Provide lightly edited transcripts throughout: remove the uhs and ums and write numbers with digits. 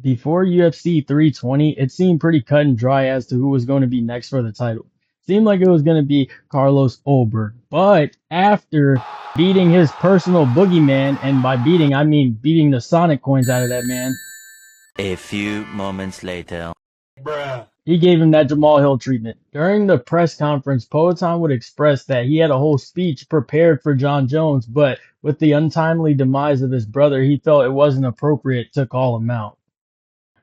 Before UFC 320, it seemed pretty cut and dry as to who was going to be next for the title. Seemed like it was going to be Carlos Ulberg. But after beating his personal boogeyman, and by beating, I mean beating the Sonic coins out of that man, A few moments later. Bruh. he gave him that Jamal Hill treatment. During the press conference, Poaton would express that he had a whole speech prepared for Jon Jones, but with the untimely demise of his brother, he felt it wasn't appropriate to call him out.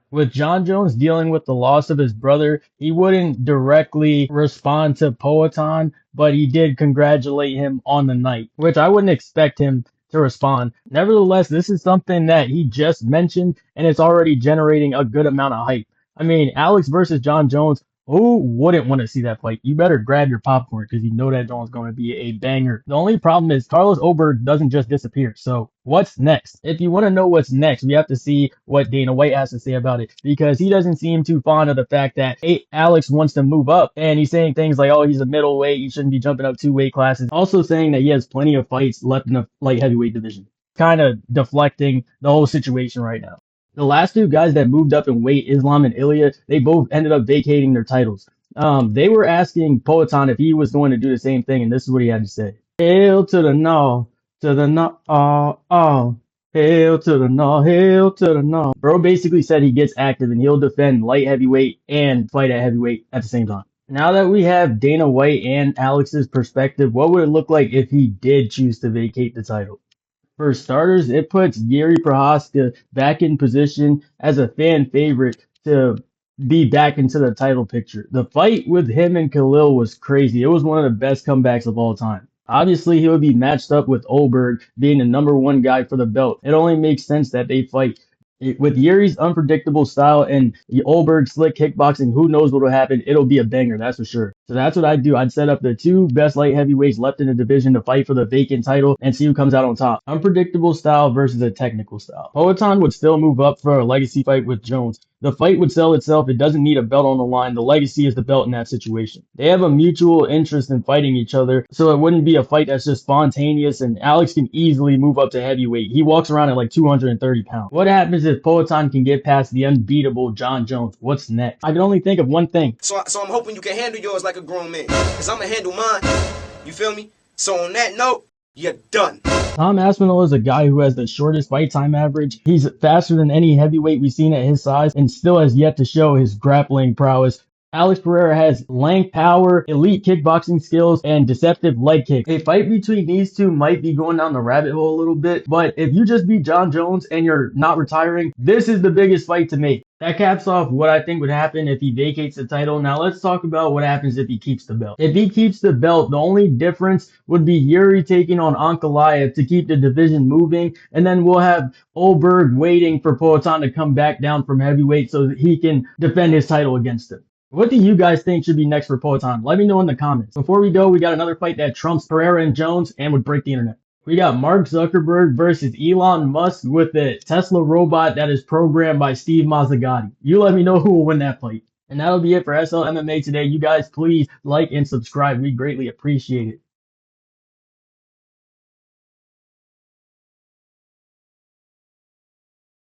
With Jon Jones dealing with the loss of his brother, he wouldn't directly respond to Poaton, but he did congratulate him on the night, which I wouldn't expect him to respond. Nevertheless, this is something that he just mentioned, and it's already generating a good amount of hype. I mean, Alex versus Jon Jones, who wouldn't want to see that fight? You better grab your popcorn because you know that one's going to be a banger. The only problem is Carlos Ulberg doesn't just disappear. So what's next? If you want to know what's next, we have to see what Dana White has to say about it because he doesn't seem too fond of the fact that Alex wants to move up and he's saying things like, oh, he's a middleweight. He shouldn't be jumping up 2 weight classes. Also saying that he has plenty of fights left in the light heavyweight division. Kind of deflecting the whole situation right now. The last two guys that moved up in weight, Islam and Ilya, they both ended up vacating their titles. They were asking Poaton if he was going to do the same thing, and this is what he had to say. Hail to the no, to the no, oh. Hail to the no, hail to the no. Bro basically said he gets active and he'll defend light heavyweight and fight at heavyweight at the same time. Now that we have Dana White and Alex's perspective, what would it look like if he did choose to vacate the title? For starters, it puts Yuri Prohaska back in position as a fan favorite to be back into the title picture. The fight with him and Khalil was crazy. It was one of the best comebacks of all time. Obviously, he would be matched up with Ulberg being the #1 guy for the belt. It only makes sense that they fight. With Yuri's unpredictable style and Ulberg's slick kickboxing, who knows what will happen? It'll be a banger, that's for sure. So that's what I'd do. I'd set up the two best light heavyweights left in the division to fight for the vacant title and see who comes out on top. Unpredictable style versus a technical style. Poaton would still move up for a legacy fight with Jones. The fight would sell itself. It doesn't need a belt on the line. The legacy is the belt in that situation. They have a mutual interest in fighting each other, so it wouldn't be a fight that's just spontaneous, and Alex can easily move up to heavyweight. He walks around at like 230 pounds. What happens if Poaton can get past the unbeatable Jon Jones? What's next? I can only think of one thing. So I'm hoping you can handle yours like a grown man. Because I'm going to handle mine. You feel me? So on that note, you're done. Tom Aspinall is a guy who has the shortest fight time average. He's faster than any heavyweight we've seen at his size and still has yet to show his grappling prowess. Alex Pereira has length, power, elite kickboxing skills, and deceptive leg kicks. A fight between these two might be going down the rabbit hole a little bit, but if you just beat Jon Jones and you're not retiring, this is the biggest fight to make. That caps off what I think would happen if he vacates the title. Now let's talk about what happens if he keeps the belt. If he keeps the belt, the only difference would be Yuri taking on Ankalaev to keep the division moving, and then we'll have Ulberg waiting for Poaton to come back down from heavyweight so that he can defend his title against him. What do you guys think should be next for Poaton? Let me know in the comments. Before we go, we got another fight that trumps Pereira and Jones and would break the internet. We got Mark Zuckerberg versus Elon Musk with the Tesla robot that is programmed by Steve Mazzagatti. You let me know who will win that fight. And that'll be it for S-LMMA today. You guys please like and subscribe. We greatly appreciate it.